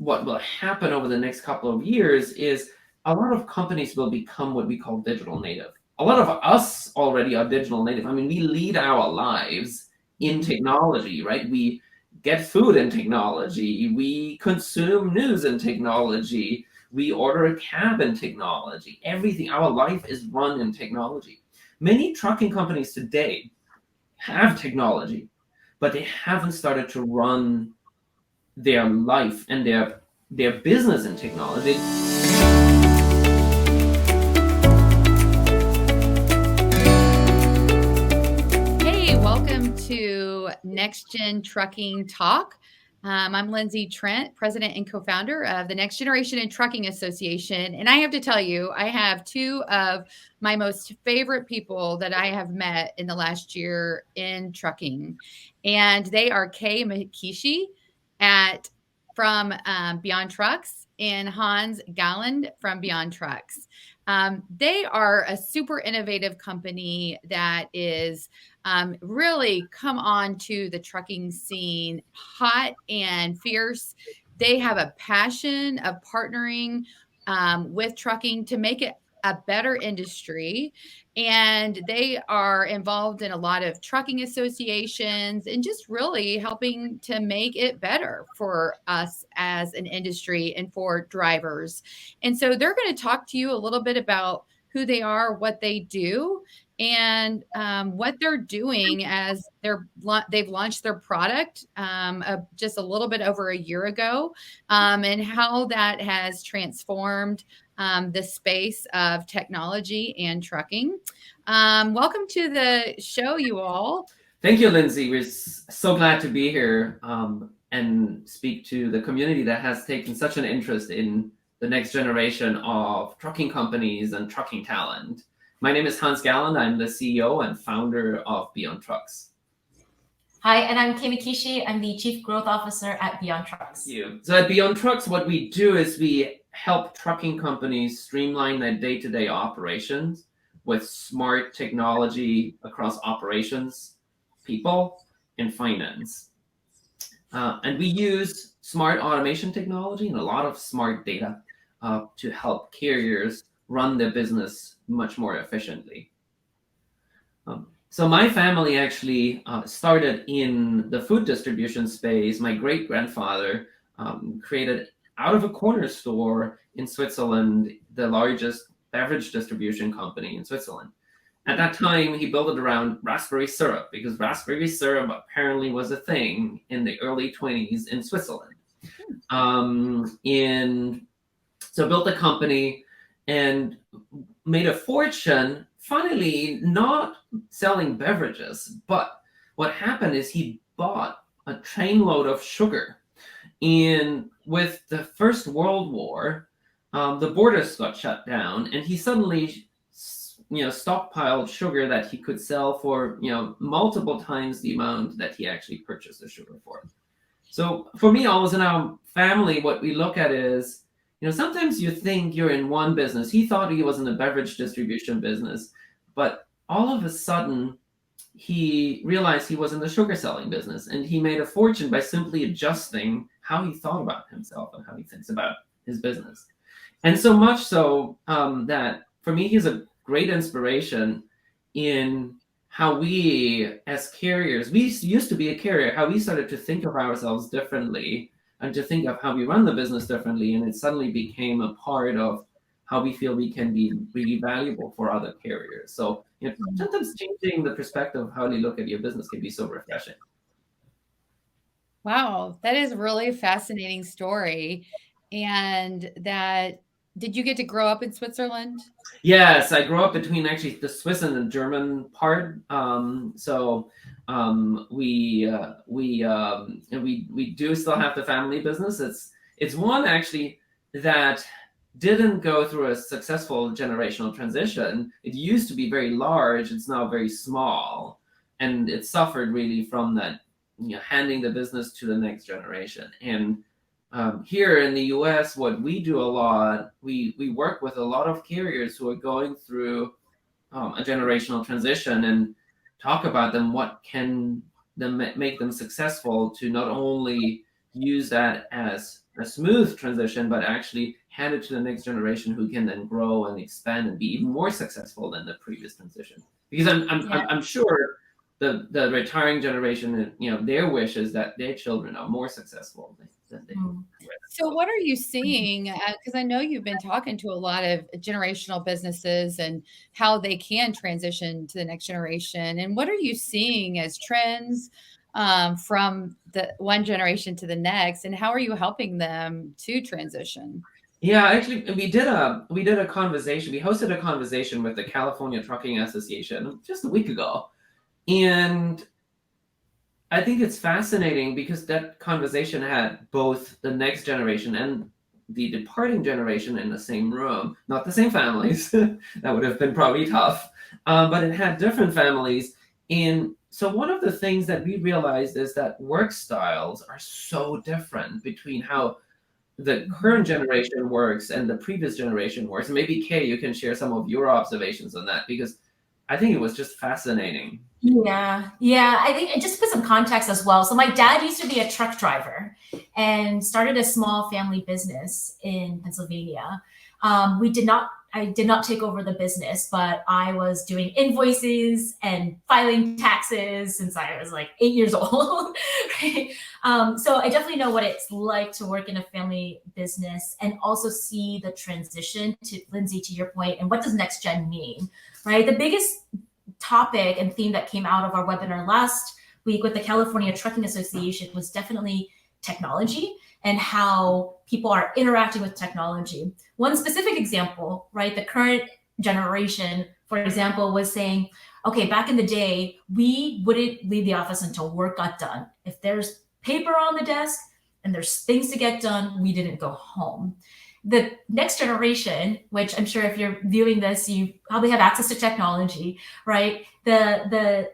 what will happen over the next couple of years is a lot of companies will become what we call digital native. A lot of us already are digital native. I mean, we lead our lives in technology, right? We get food in technology. We consume news in technology. We order a cab in technology. Everything, our life is run in technology. Many trucking companies today have technology, but they haven't started to run their life and their business in technology. Hey, welcome to Next Gen Trucking Talk. I'm Lindsey Trent, president and co-founder of the Next Generation in Trucking Association. And I have to tell you, I have two of my most favorite people that I have met in the last year in trucking. And they are Kay and Makishi from Beyond Trucks and Hans Galland from Beyond Trucks. They are a super innovative company that is really come on to the trucking scene hot and fierce. They have a passion of partnering with trucking to make it a better industry. And they are involved in a lot of trucking associations and just really helping to make it better for us as an industry and for drivers. And so they're going to talk to you a little bit about who they are, what they do, and what they're doing as they've launched their product just a little bit over a year ago, and how that has transformed the space of technology and trucking. Welcome to the show, you all. Thank you, Lindsey. We're so glad to be here and speak to the community that has taken such an interest in the next generation of trucking companies and trucking talent. My name is Hans Galland. I'm the CEO and founder of Beyond Trucks. Hi, and I'm Kay Makishi. I'm the Chief Growth Officer at Beyond Trucks. Thank you. So at Beyond Trucks, what we do is we help trucking companies streamline their day-to-day operations with smart technology across operations, people, and finance. And we use smart automation technology and a lot of smart data to help carriers run their business much more efficiently. So my family actually started in the food distribution space. My great-grandfather created out of a corner store in Switzerland, the largest beverage distribution company in Switzerland. At that time, he built it around raspberry syrup because raspberry syrup apparently was a thing in the early 20s in Switzerland. So built a company and made a fortune, funnily, not selling beverages, but what happened is he bought a trainload of sugar. And with the First World War, the borders got shut down, and he suddenly, stockpiled sugar that he could sell for, multiple times the amount that he actually purchased the sugar for. So for me, always in our family, what we look at is, sometimes you think you're in one business. He thought he was in the beverage distribution business, but all of a sudden, he realized he was in the sugar selling business, and he made a fortune by simply adjusting how he thought about himself and how he thinks about his business. And so much so that for me, he's a great inspiration in how we as carriers, we used to be a carrier, how we started to think of ourselves differently and to think of how we run the business differently. And it suddenly became a part of how we feel we can be really valuable for other carriers. So sometimes changing the perspective of how you look at your business can be so refreshing. Wow, that is really a fascinating story. And did you get to grow up in Switzerland? Yes, I grew up between actually the Swiss and the German part. We do still have the family business. It's one actually that didn't go through a successful generational transition. It used to be very large. It's now very small, and it suffered really from that, handing the business to the next generation. And here in the US, what we do a lot, we work with a lot of carriers who are going through a generational transition and talk about them, what can make them successful to not only use that as a smooth transition, but actually hand it to the next generation who can then grow and expand and be even more successful than the previous transition. Because I'm sure the retiring generation, their wish is that their children are more successful than they. So what are you seeing? Because I know you've been talking to a lot of generational businesses and how they can transition to the next generation. And what are you seeing as trends from the one generation to the next? And how are you helping them to transition? Yeah, actually, we did a conversation. We hosted a conversation with the California Trucking Association just a week ago, and I think it's fascinating because that conversation had both the next generation and the departing generation in the same room, not the same families. That would have been probably tough, but it had different families. And so one of the things that we realized is that work styles are so different between how the current generation works and the previous generation works. And maybe Kay, you can share some of your observations on that, because I think it was just fascinating. Yeah. I think just to put some context as well. So my dad used to be a truck driver and started a small family business in Pennsylvania. I did not take over the business, but I was doing invoices and filing taxes since I was like 8 years old. Right? So I definitely know what it's like to work in a family business and also see the transition to Lindsey, to your point, and what does next gen mean, right? The biggest topic and theme that came out of our webinar last week with the California Trucking Association was definitely technology and how people are interacting with technology. One specific example, right? The current generation, for example, was saying, okay, back in the day, we wouldn't leave the office until work got done. If there's paper on the desk and there's things to get done, we didn't go home. The next generation, which I'm sure if you're viewing this, you probably have access to technology, right? The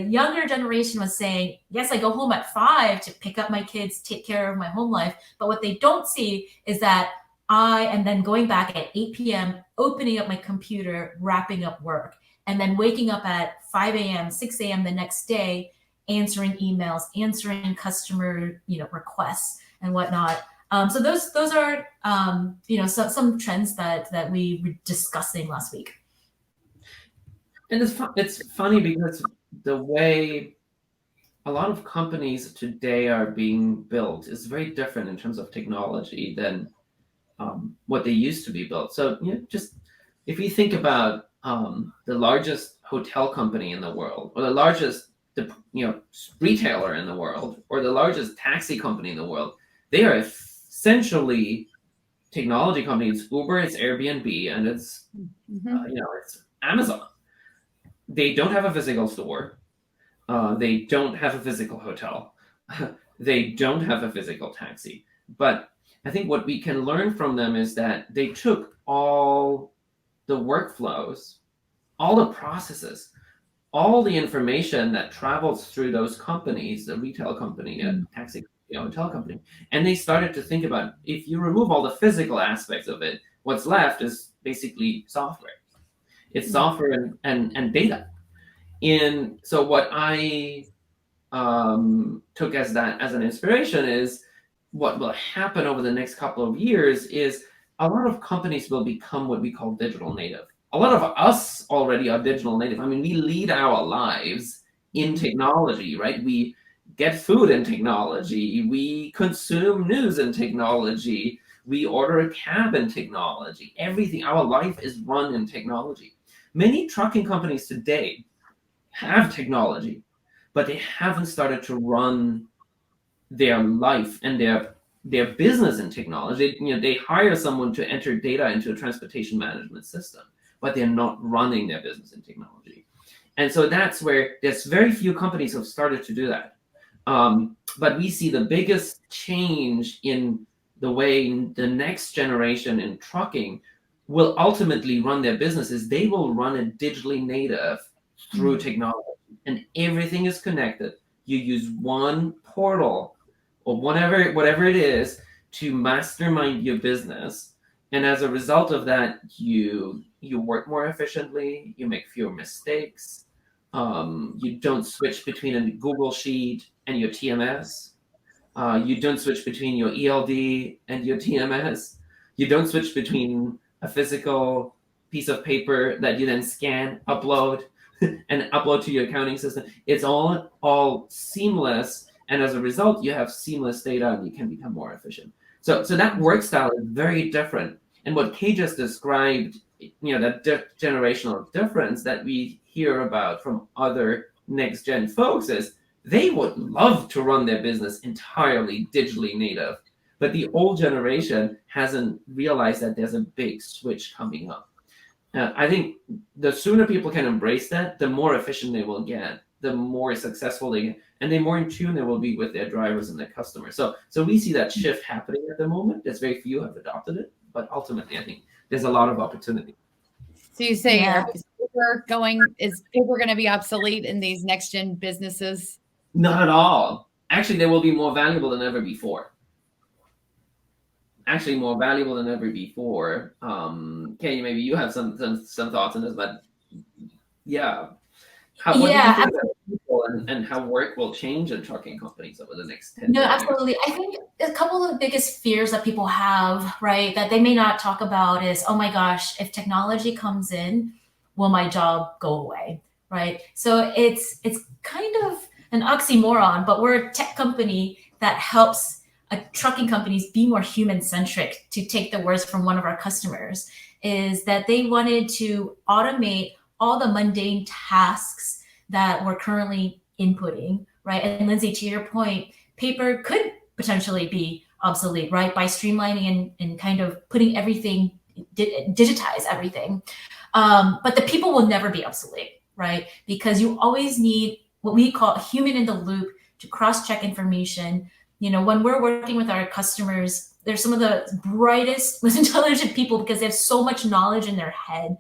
younger generation was saying, yes, I go home at 5 to pick up my kids, take care of my home life. But what they don't see is that I am then going back at 8 p.m., opening up my computer, wrapping up work, and then waking up at 5 a.m., 6 a.m. the next day, answering emails, answering customer, requests and whatnot. So those are some trends that we were discussing last week. And it's funny because the way a lot of companies today are being built is very different in terms of technology than what they used to be built. So just if you think about the largest hotel company in the world, or the largest retailer in the world, or the largest taxi company in the world, they are essentially technology companies. Uber, it's Airbnb, and it's it's Amazon. They don't have a physical store. They don't have a physical hotel. They don't have a physical taxi. But I think what we can learn from them is that they took all the workflows, all the processes, all the information that travels through those companies, the retail company and taxi hotel company, and they started to think about, if you remove all the physical aspects of it, what's left is basically software. It's software and data. And so what I took as an inspiration is what will happen over the next couple of years is a lot of companies will become what we call digital native. A lot of us already are digital native. I mean, we lead our lives in technology, right? We get food in technology. We consume news in technology. We order a cab in technology. Everything, our life is run in technology. Many trucking companies today have technology, but they haven't started to run their life and their business in technology. They hire someone to enter data into a transportation management system, but they're not running their business in technology. And so that's where there's very few companies who have started to do that. But we see the biggest change in the way the next generation in trucking will ultimately run their businesses. They will run it digitally native through technology, and everything is connected. You use one portal or whatever it is to mastermind your business. And as a result of that, you work more efficiently, you make fewer mistakes, you don't switch between a Google Sheet and your TMS. You don't switch between your ELD and your TMS. You don't switch between a physical piece of paper that you then scan, upload, and upload to your accounting system. It's all seamless, and as a result, you have seamless data, and you can become more efficient. So that work style is very different. And what Kay just described, that generational difference that we hear about from other next gen folks is they would love to run their business entirely digitally native, but the old generation hasn't realized that there's a big switch coming up. I think the sooner people can embrace that, the more efficient they will get, the more successful they get, and the more in tune they will be with their drivers and their customers. So we see that shift happening at the moment. There's very few have adopted it, but ultimately, I think there's a lot of opportunity. So you say, is paper going to be obsolete in these next gen businesses? Not at all. Actually, they will be more valuable than ever before. Kay, maybe you have some thoughts on this, but yeah. What do you think about people and how work will change in trucking companies over the next 10 years? No, absolutely. I think a couple of the biggest fears that people have, right, that they may not talk about is, oh my gosh, if technology comes in, will my job go away, right? So it's kind of an oxymoron, but we're a tech company that helps trucking companies be more human-centric. To take the words from one of our customers, is that they wanted to automate all the mundane tasks that we're currently inputting, right? And Lindsey, to your point, paper could potentially be obsolete, right? By streamlining and kind of putting everything, digitize everything. But the people will never be obsolete, right? Because you always need what we call human in the loop to cross-check information. When we're working with our customers, they're some of the brightest, most intelligent people because they have so much knowledge in their head.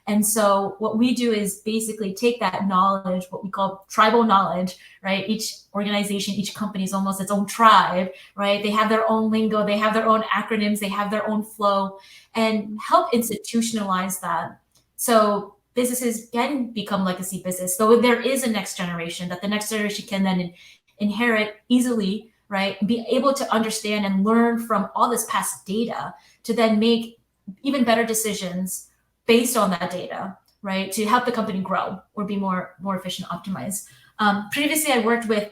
And so what we do is basically take that knowledge, what we call tribal knowledge, right? Each organization, each company is almost its own tribe, right? They have their own lingo, they have their own acronyms, they have their own flow, and help institutionalize that. So businesses can become legacy business. So there is a next generation that the next generation can then inherit easily, right? And be able to understand and learn from all this past data to then make even better decisions based on that data, right? To help the company grow or be more efficient, optimized. Previously, I worked with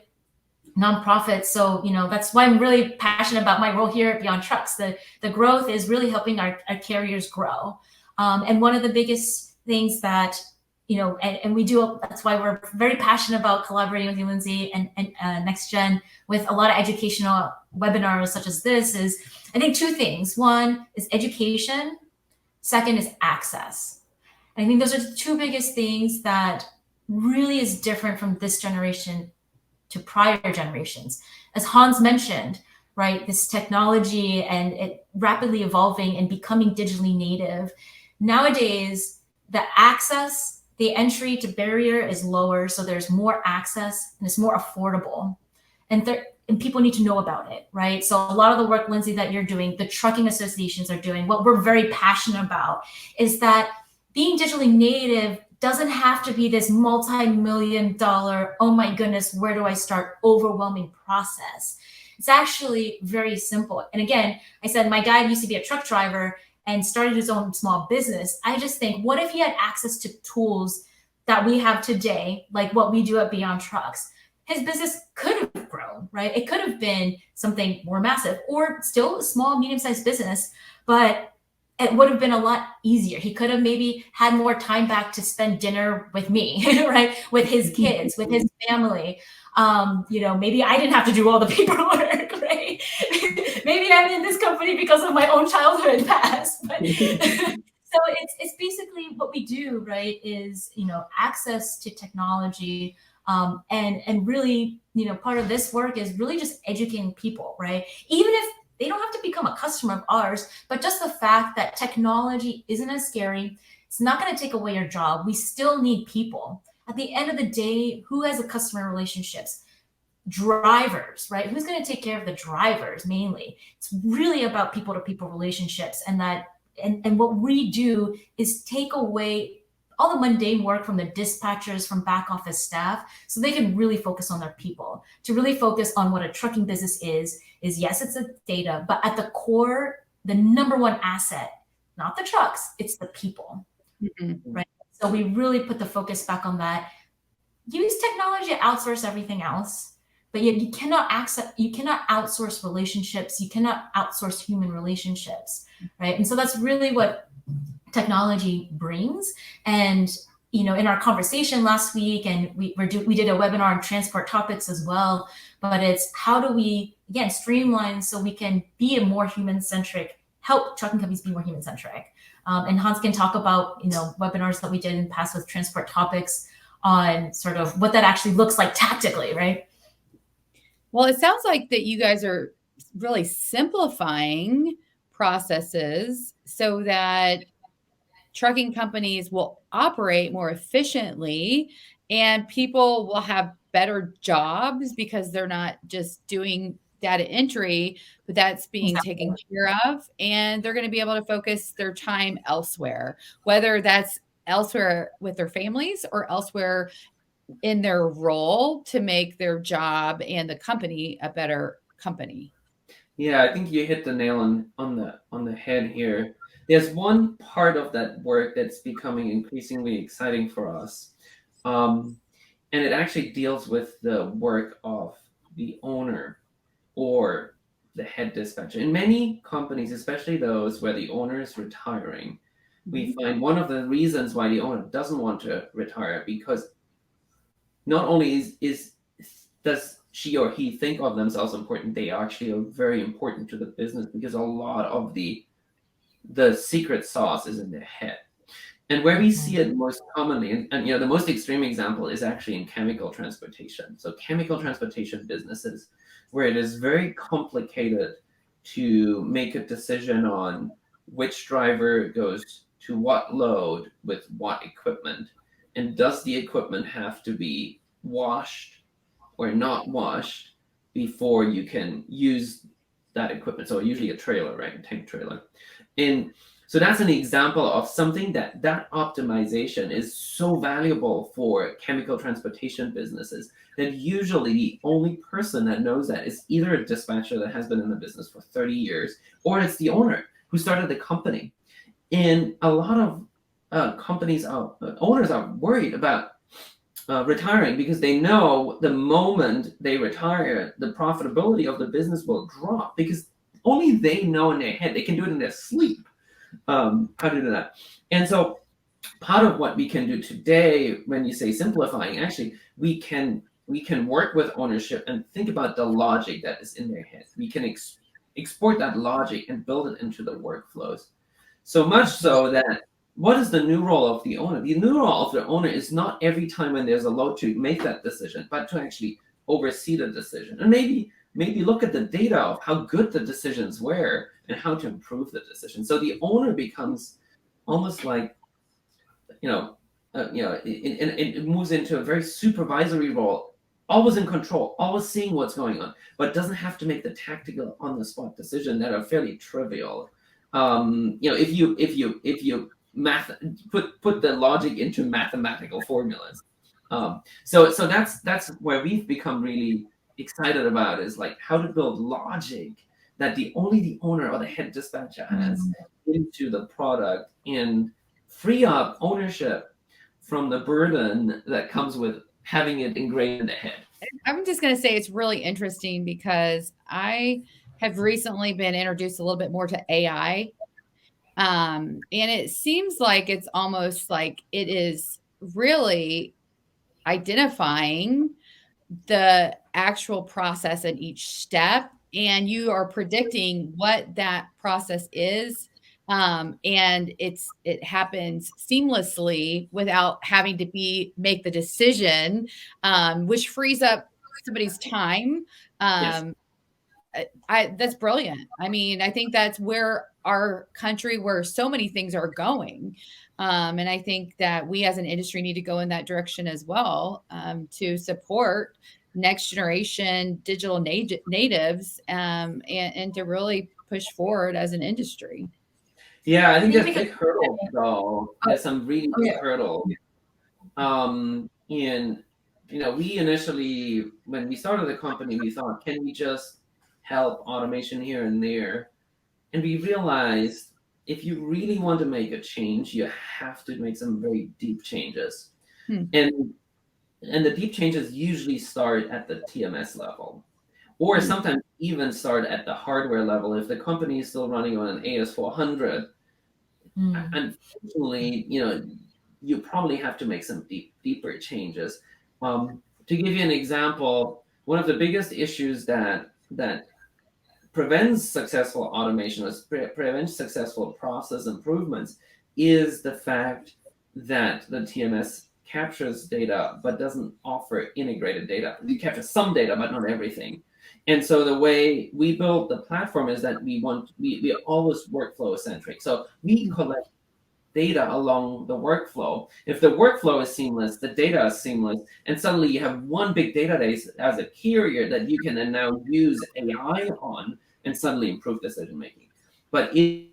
nonprofits. So, that's why I'm really passionate about my role here at Beyond Trucks. The growth is really helping our carriers grow. And one of the biggest things that, and we do, that's why we're very passionate about collaborating with you, Lindsey, and Next Gen with a lot of educational webinars such as this is, I think, two things. One is education. Second is access. And I think those are the two biggest things that really is different from this generation to prior generations. As Hans mentioned, right, this technology and it rapidly evolving and becoming digitally native. Nowadays, the access, the entry to barrier is lower, so there's more access and it's more affordable. And people need to know about it, right? So a lot of the work, Lindsey, that you're doing, the trucking associations are doing, what we're very passionate about is that being digitally native doesn't have to be this multi-million-dollar, oh my goodness, where do I start, overwhelming process. It's actually very simple. And again, I said my dad used to be a truck driver and started his own small business. I just think, what if he had access to tools that we have today, like what we do at Beyond Trucks? His business could have grown, right? It could have been something more massive or still a small, medium-sized business, but it would have been a lot easier. He could have maybe had more time back to spend dinner with me, right? With his kids, with his family. Maybe I didn't have to do all the paperwork, right? Maybe I'm in this company because of my own childhood past. But so it's basically what we do, right? Is, access to technology. And really, part of this work is really just educating people, right? Even if they don't have to become a customer of ours, but just the fact that technology isn't as scary, it's not going to take away your job. We still need people. At the end of the day, who has the customer relationships? Drivers, right? Who's going to take care of the drivers mainly? It's really about people-to-people relationships, and what we do is take away all the mundane work from the dispatchers, from back office staff, so they can really focus on their people, to really focus on what a trucking business is yes, it's a data, but at the core, the number one asset, not the trucks, it's the people, right? So we really put the focus back on that. Use technology to outsource everything else, but yet you cannot outsource relationships. You cannot outsource human relationships, right? And so that's really what technology brings. And in our conversation last week, and we did a webinar on transport topics as well, but it's how do we, again, streamline so we can be a more human-centric, help trucking companies be more human-centric. And Hans can talk about, webinars that we did in the past with transport topics on sort of what that actually looks like tactically, right? Well, it sounds like that you guys are really simplifying processes so that trucking companies will operate more efficiently and people will have better jobs because they're not just doing data entry, but that's being taken care of. And they're going to be able to focus their time elsewhere, whether that's elsewhere with their families or elsewhere in their role to make their job and the company a better company. Yeah, I think you hit the nail on the head here. There's one part of that work that's becoming increasingly exciting for us, and it actually deals with the work of the owner or the head dispatcher. In many companies, especially those where the owner is retiring, we find one of the reasons why the owner doesn't want to retire, because not only does she or he think of themselves important, they actually are very important to the business, because a lot of the secret sauce is in their head. And where we see it most commonly, and the most extreme example is actually in chemical transportation. So chemical transportation businesses, where it is very complicated to make a decision on which driver goes to what load with what equipment, and does the equipment have to be washed or not washed before you can use that equipment. So usually a trailer, right? A tank trailer. And so that's an example of something that optimization is so valuable for chemical transportation businesses that usually the only person that knows that is either a dispatcher that has been in the business for 30 years, or it's the owner who started the company. And a lot of owners are worried about retiring, because they know the moment they retire, the profitability of the business will drop, because only they know in their head, they can do it in their sleep, how to do that. And so part of what we can do today, when you say simplifying, actually we can work with ownership and think about the logic that is in their head. We can export that logic and build it into the workflows. So much so that, what is the new role of the owner? The new role of the owner is not every time when there's a load to make that decision, but to actually oversee the decision, and maybe look at the data of how good the decisions were and how to improve the decision. So the owner becomes almost like, it moves into a very supervisory role, always in control, always seeing what's going on, but doesn't have to make the tactical on-the-spot decision that are fairly trivial. If you put the logic into mathematical formulas. So that's where we've become really excited about, is like how to build logic that only the owner or the head dispatcher has into the product, and free up ownership from the burden that comes with having it ingrained in the head. I'm just going to say it's really interesting because I have recently been introduced a little bit more to AI. And it seems like it's almost like it is really identifying the actual process in each step, and you are predicting what that process is. And it happens seamlessly without having to make the decision, which frees up somebody's time. Yes. That's brilliant. I mean, I think that's where our country, where so many things are going. And I think that we as an industry need to go in that direction as well, to support next generation digital natives, and to really push forward as an industry. Yeah, I think Maybe there's because big hurdles though. There's some really big yeah. hurdles. And we initially, when we started the company, we thought, can we just help automation here and there? And we realized if you really want to make a change, you have to make some very deep changes. And the deep changes usually start at the TMS level, or sometimes even start at the hardware level. If the company is still running on an AS400, unfortunately, you probably have to make some deeper changes. To give you an example, one of the biggest issues that prevents successful automation, or prevents successful process improvements, is the fact that the TMS captures data but doesn't offer integrated data. You capture some data but not everything. And so the way we built the platform is that we always workflow centric. So we collect data along the workflow. If the workflow is seamless, the data is seamless, and suddenly you have one big database as a carrier that you can then now use AI on and suddenly improve decision making. But if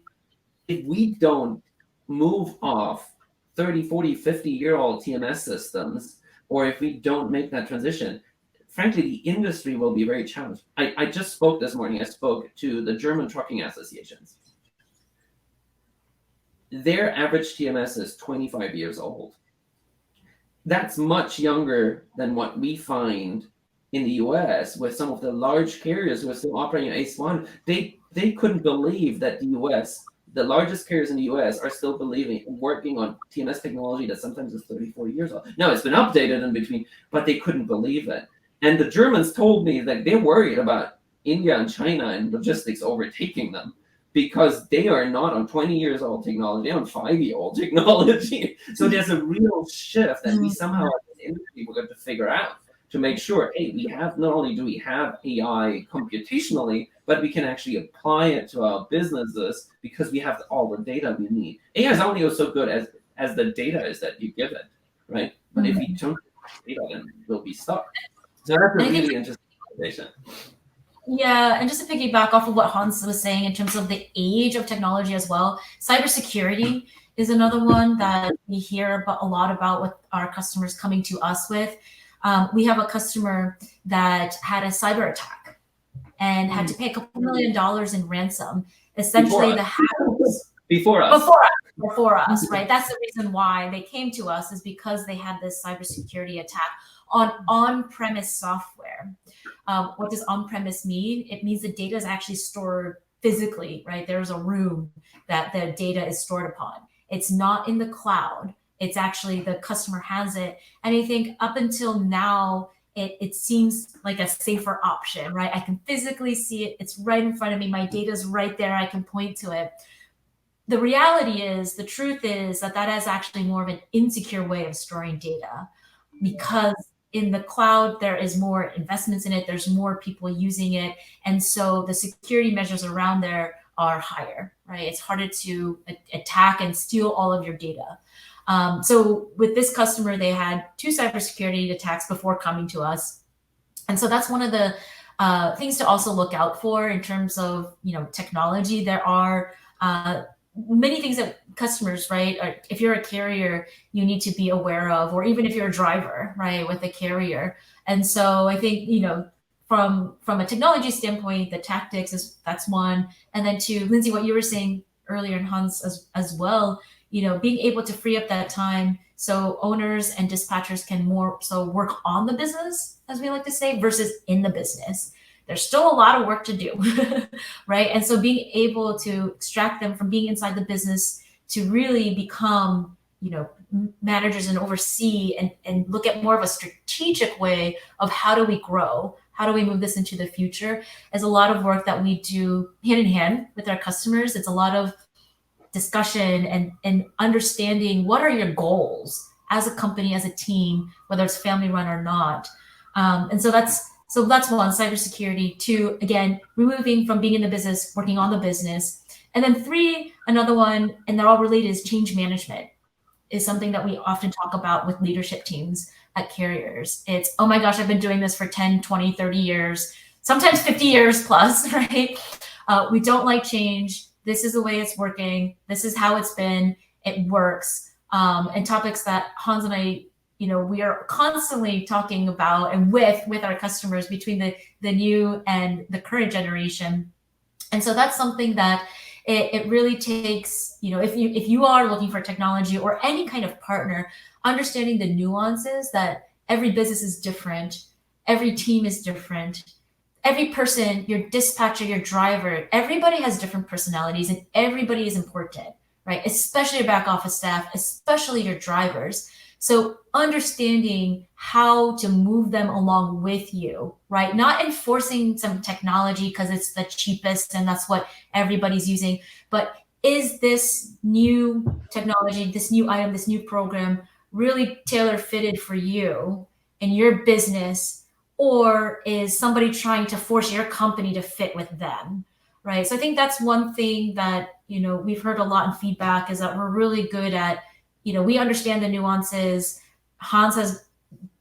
we don't move off 30, 40, 50-year-old TMS systems, or if we don't make that transition, frankly, the industry will be very challenged. I just spoke this morning, I spoke to the German trucking associations. Their average TMS is 25 years old. That's much younger than what we find in the US with some of the large carriers who are still operating at AS1. They couldn't believe that the US, the largest carriers in the US, are still working on TMS technology that sometimes is 30, 40 years old. Now, it's been updated in between, but they couldn't believe it. And the Germans told me that they're worried about India and China and logistics overtaking them, because they are not on 20 years old technology, they're on 5-year-old technology. So there's a real shift that we somehow as an industry we're going to figure out to make sure, hey, not only do we have AI computationally, but we can actually apply it to our businesses because we have all the data we need. AI is only so good as the data is that you give it, right? But if we don't have data, then we'll be stuck. So that's a really interesting conversation. Yeah, and just to piggyback off of what Hans was saying in terms of the age of technology as well, cybersecurity is another one that we hear a lot about with our customers coming to us with. We have a customer that had a cyber attack and had to pay a couple $1 million in ransom. Essentially, the hackers before us, right? That's the reason why they came to us, is because they had this cybersecurity attack on-premise software. What does on-premise mean? It means the data is actually stored physically, right? There's a room that the data is stored upon. It's not in the cloud. It's actually the customer has it. And I think up until now, it seems like a safer option, right? I can physically see it. It's right in front of me. My data's right there. I can point to it. The reality is, the truth is that is actually more of an insecure way of storing data, because in the cloud, there is more investments in it. There's more people using it. And so the security measures around there are higher, right? It's harder to attack and steal all of your data. So with this customer, they had 2 cybersecurity attacks before coming to us. And so that's one of the things to also look out for in terms of, technology. There are many things that customers, right, or if you're a carrier, you need to be aware of, or even if you're a driver, right, with a carrier. And so I think, from a technology standpoint, the tactics that's one. And then to Lindsey, what you were saying earlier, and Hans as well, being able to free up that time so owners and dispatchers can more so work on the business, as we like to say, versus in the business. There's still a lot of work to do, right? And so being able to extract them from being inside the business to really become, managers and oversee and look at more of a strategic way of how do we grow? How do we move this into the future? Is a lot of work that we do hand in hand with our customers. It's a lot of discussion and understanding what are your goals as a company, as a team, whether it's family run or not. And so that's one, cybersecurity. 2, again, removing from being in the business, working on the business. And then 3, another one, and they're all related, is change management, is something that we often talk about with leadership teams at carriers. It's, oh my gosh, I've been doing this for 10, 20, 30 years, sometimes 50 years plus, right? We don't like change. this is the way it's working. This is how it's been. It works. And topics that Hans and I, we are constantly talking about and with our customers between the new and the current generation. And so that's something that it really takes, if you are looking for technology or any kind of partner, understanding the nuances that every business is different, every team is different, every person, your dispatcher, your driver, everybody has different personalities and everybody is important, right? Especially your back office staff, especially your drivers. So understanding how to move them along with you, right? Not enforcing some technology because it's the cheapest and that's what everybody's using, but is this new technology, this new item, this new program really tailor fitted for you and your business, or is somebody trying to force your company to fit with them, right? So I think that's one thing that, we've heard a lot in feedback is that we're really good at, we understand the nuances. Hans has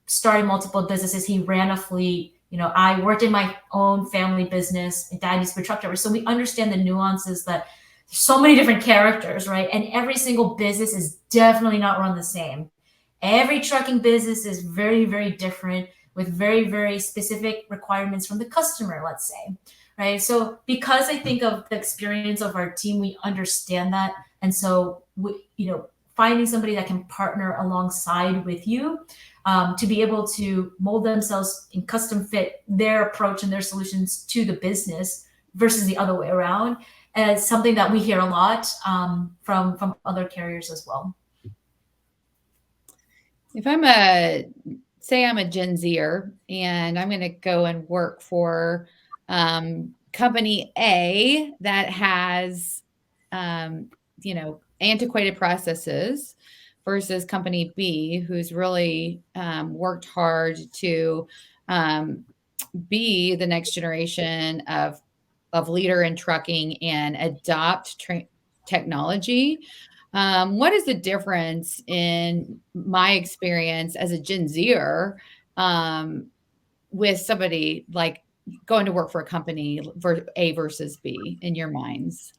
started multiple businesses. He ran a fleet. I worked in my own family business. My dad used to be a truck driver. So we understand the nuances that there's so many different characters, right? And every single business is definitely not run the same. Every trucking business is very, very different with very, very specific requirements from the customer, let's say, right? So because I think of the experience of our team, we understand that. And so, finding somebody that can partner alongside with you to be able to mold themselves and custom fit their approach and their solutions to the business versus the other way around is something that we hear a lot from other carriers as well. If I'm say I'm a Gen Zer and I'm going to go and work for company A that has, antiquated processes versus company B, who's really worked hard to be the next generation of leader in trucking and adopt technology. What is the difference in my experience as a Gen Zer with somebody like going to work for a company A versus B in your minds?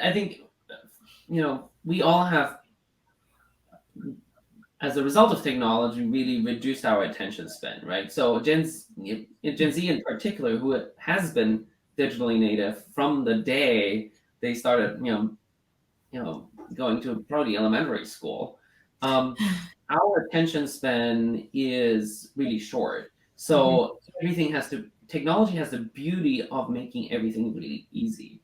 I think, we all have, as a result of technology, really reduced our attention span, right? So Gen Z in particular, who has been digitally native from the day they started, going to probably elementary school, our attention span is really short. So technology has the beauty of making everything really easy.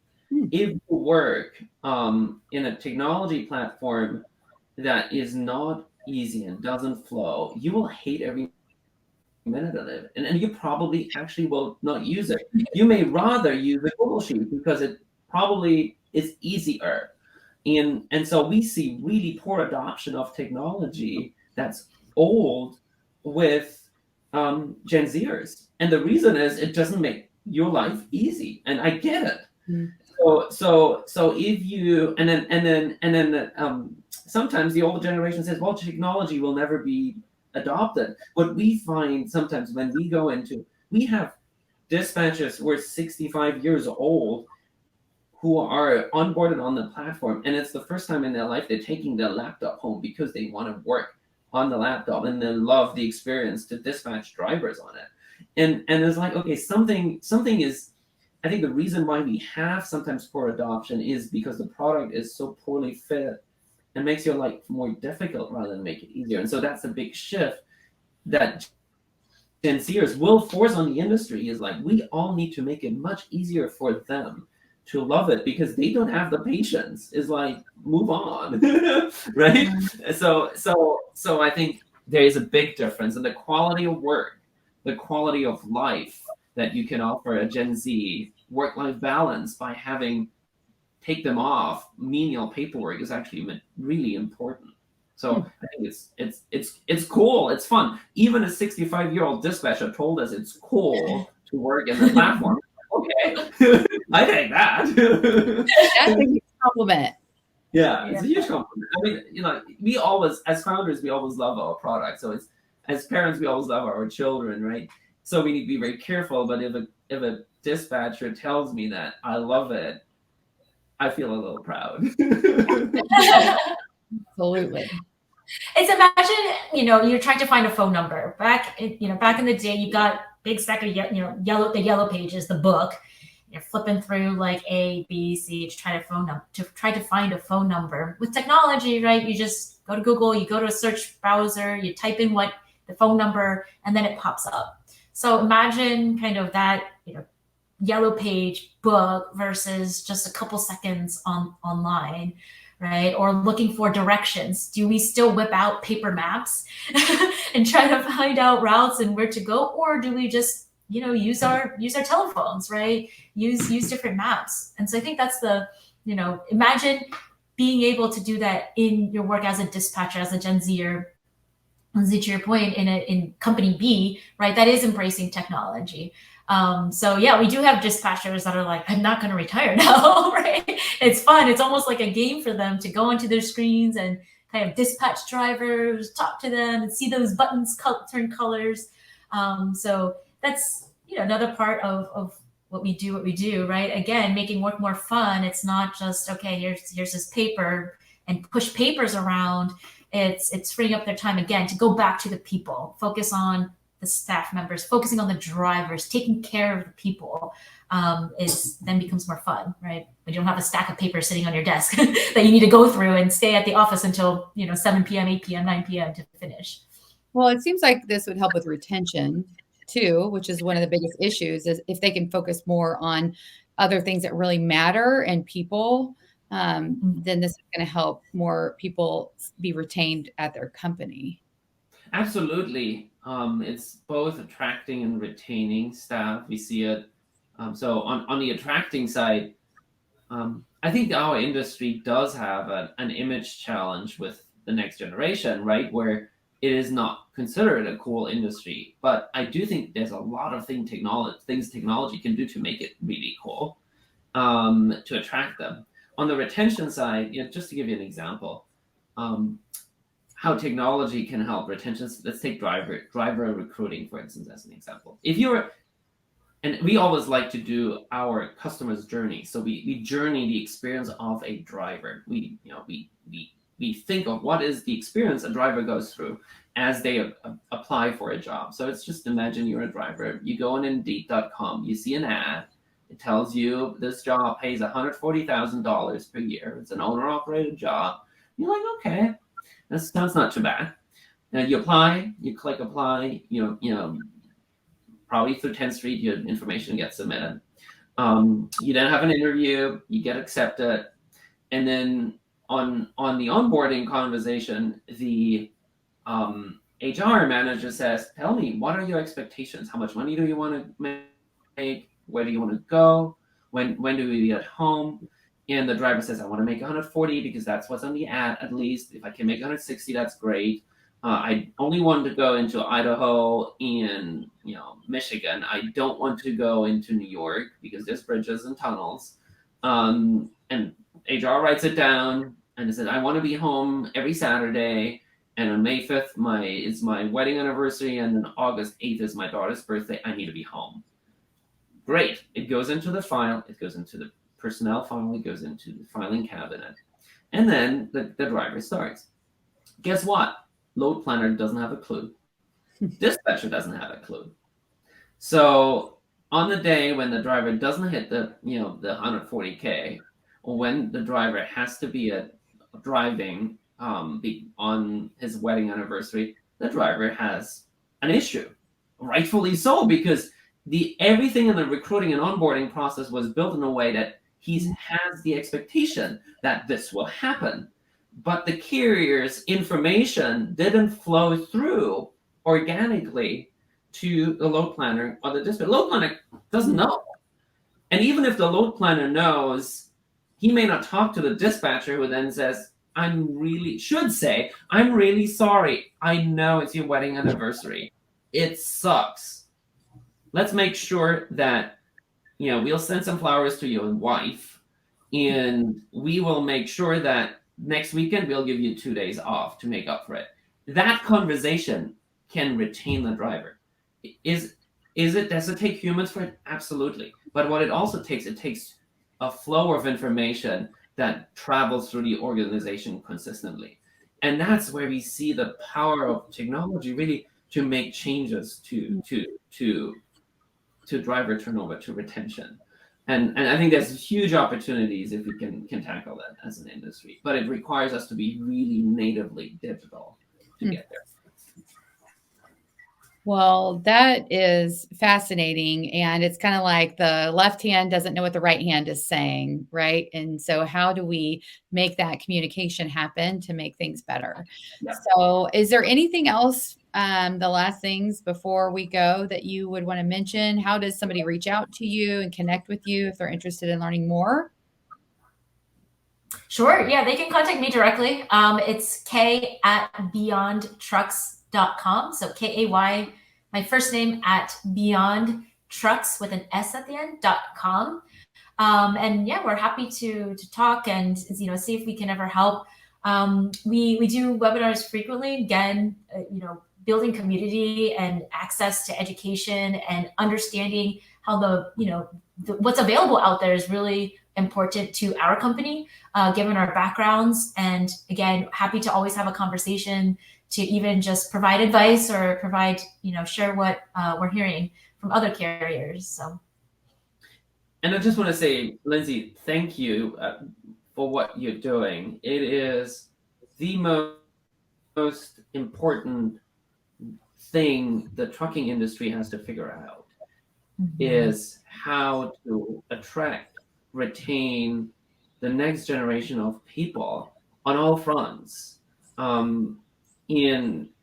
If you work in a technology platform that is not easy and doesn't flow, you will hate every minute of it. And you probably actually will not use it. You may rather use a Google Sheet because it probably is easier. And so we see really poor adoption of technology that's old with Gen Zers. And the reason is it doesn't make your life easy. And I get it. So if you and then sometimes the old generation says, well, technology will never be adopted. What we find sometimes when we have dispatchers who are 65 years old who are onboarded on the platform, and it's the first time in their life they're taking their laptop home because they want to work on the laptop and they love the experience to dispatch drivers on it. And it's like, okay, something is, I think the reason why we have sometimes poor adoption is because the product is so poorly fit and makes your life more difficult rather than make it easier. And so that's a big shift that Gen Zers will force on the industry, is like, we all need to make it much easier for them to love it because they don't have the patience. Is like, move on, right? So I think there is a big difference in the quality of work, the quality of life that you can offer a Gen Z. Work-life balance by take them off menial paperwork is actually really important. So I think it's cool. It's fun. Even a 65-year-old dispatcher told us it's cool to work in the platform. Okay, I take that. That's a huge compliment. Yeah, it's a huge compliment. I mean, we always, as founders, we always love our product. So as parents, we always love our children, right? So we need to be very careful. But if a dispatcher tells me that I love it, I feel a little proud. Absolutely. It's imagine, you're trying to find a phone number. Back in the day, you got big stack of the yellow pages, the book. You're flipping through like A, B, C to try to find a phone number. With technology, right? You just go to Google, you go to a search browser, you type in what the phone number, and then it pops up. So imagine kind of that, yellow page book versus just a couple seconds online, right? Or looking for directions. Do we still whip out paper maps and try to find out routes and where to go, or do we just use our telephones, right? Use different maps. And so I think that's imagine being able to do that in your work as a dispatcher, as a Gen Zer. Lindsey, to your point, in company B, right, that is embracing technology. So yeah, we do have dispatchers that are like, I'm not going to retire now, right? It's fun. It's almost like a game for them to go onto their screens and kind of dispatch drivers, talk to them, and see those buttons turn colors. So that's another part of what we do, right? Again, making work more fun. It's not just, okay, here's this paper and push papers around. It's freeing up their time again to go back to the people, focus on the staff members, focusing on the drivers, taking care of the people, then becomes more fun, right? When you don't have a stack of papers sitting on your desk that you need to go through and stay at the office until 7 p.m., 8 p.m., 9 p.m. to finish. Well, it seems like this would help with retention too, which is one of the biggest issues, is if they can focus more on other things that really matter and people, then this is going to help more people be retained at their company. Absolutely. It's both attracting and retaining staff. We see it. So on the attracting side, I think our industry does have an image challenge with the next generation, right? Where it is not considered a cool industry. But I do think there's a lot of things technology can do to make it really cool, to attract them. On the retention side, just to give you an example, how technology can help retention. Let's take driver recruiting, for instance, as an example. And we always like to do our customer's journey. So we journey the experience of a driver. We think of what is the experience a driver goes through as they apply for a job. So it's just imagine you're a driver. You go on Indeed.com, you see an ad. It tells you this job pays $140,000 per year. It's an owner-operated job. You're like, okay, that sounds not too bad. Now you apply, you click apply, probably through 10th Street, your information gets submitted. You then have an interview, you get accepted, and then on the onboarding conversation, the HR manager says, tell me, what are your expectations? How much money do you want to make? Where do you want to go? When do we get home? And the driver says, I want to make 140 because that's what's on the ad, at least. If I can make 160, that's great. I only want to go into Idaho and Michigan. I don't want to go into New York because there's bridges and tunnels. And HR writes it down and it says, I want to be home every Saturday. And on May 5th is my wedding anniversary, and then August 8th is my daughter's birthday. I need to be home. Great. It goes into the file. It goes into the personnel file. It goes into the filing cabinet. And then the driver starts. Guess what? Load planner doesn't have a clue. Dispatcher doesn't have a clue. So on the day when the driver doesn't hit the 140K, or when the driver has to be driving on his wedding anniversary, the driver has an issue. Rightfully so, because everything in the recruiting and onboarding process was built in a way that he has the expectation that this will happen. But the carrier's information didn't flow through organically to the load planner or the dispatcher. Load planner doesn't know. And even if the load planner knows, he may not talk to the dispatcher, who then says, I'm really sorry. I know it's your wedding anniversary. It sucks. Let's make sure that, we'll send some flowers to your wife, and we will make sure that next weekend we'll give you 2 days off to make up for it. That conversation can retain the driver. Does it take humans for it? Absolutely. But what it also takes a flow of information that travels through the organization consistently. And that's where we see the power of technology really to make changes to driver turnover, to retention. And I think there's huge opportunities if we can tackle that as an industry. But it requires us to be really natively digital to get there. Well, that is fascinating. And it's kind of like the left hand doesn't know what the right hand is saying, right? And so, how do we make that communication happen to make things better? Yeah. So, is there anything else, the last things before we go, that you would want to mention? How does somebody reach out to you and connect with you if they're interested in learning more? Sure. Yeah, they can contact me directly. It's kay@beyondtrucks.com. So KAY, my first name at beyondtrucks with an S at the end.com. And yeah, we're happy to talk and see if we can ever help. We do webinars frequently. Again, building community and access to education and understanding how what's available out there is really important to our company, given our backgrounds. And again, happy to always have a conversation to even just provide advice or provide, share what we're hearing from other carriers. So. And I just want to say, Lindsey, thank you for what you're doing. It is the most important thing the trucking industry has to figure out, is how to attract, retain the next generation of people on all fronts.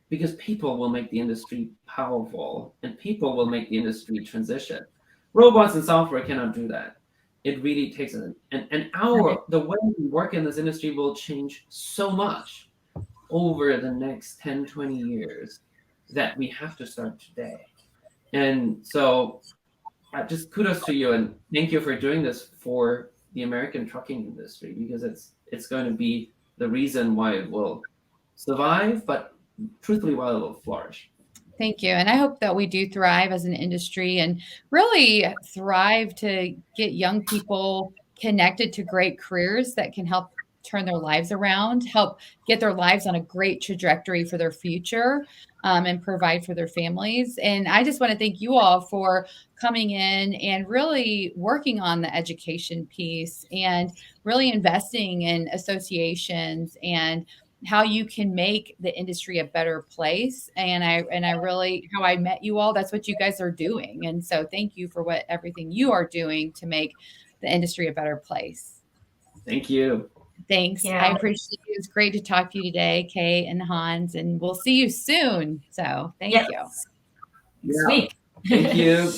Because people will make the industry powerful, and people will make the industry transition. Robots and software cannot do that. It really takes the way we work in this industry will change so much over the next 10, 20 years that we have to start today. And so just kudos to you, and thank you for doing this for the American trucking industry, because it's going to be the reason why it will survive, but truthfully, why it will flourish. Thank you. And I hope that we do thrive as an industry and really thrive to get young people connected to great careers that can help turn their lives around, help get their lives on a great trajectory for their future, and provide for their families. And I just want to thank you all for coming in and really working on the education piece and really investing in associations and how you can make the industry a better place. And I really, how I met you all, that's what you guys are doing. And so thank you for everything you are doing to make the industry a better place. Thank you. Thanks. Yeah. I appreciate it. It's great to talk to you today, Kay and Hans, and we'll see you soon. So thank you. Sweet. Thank you.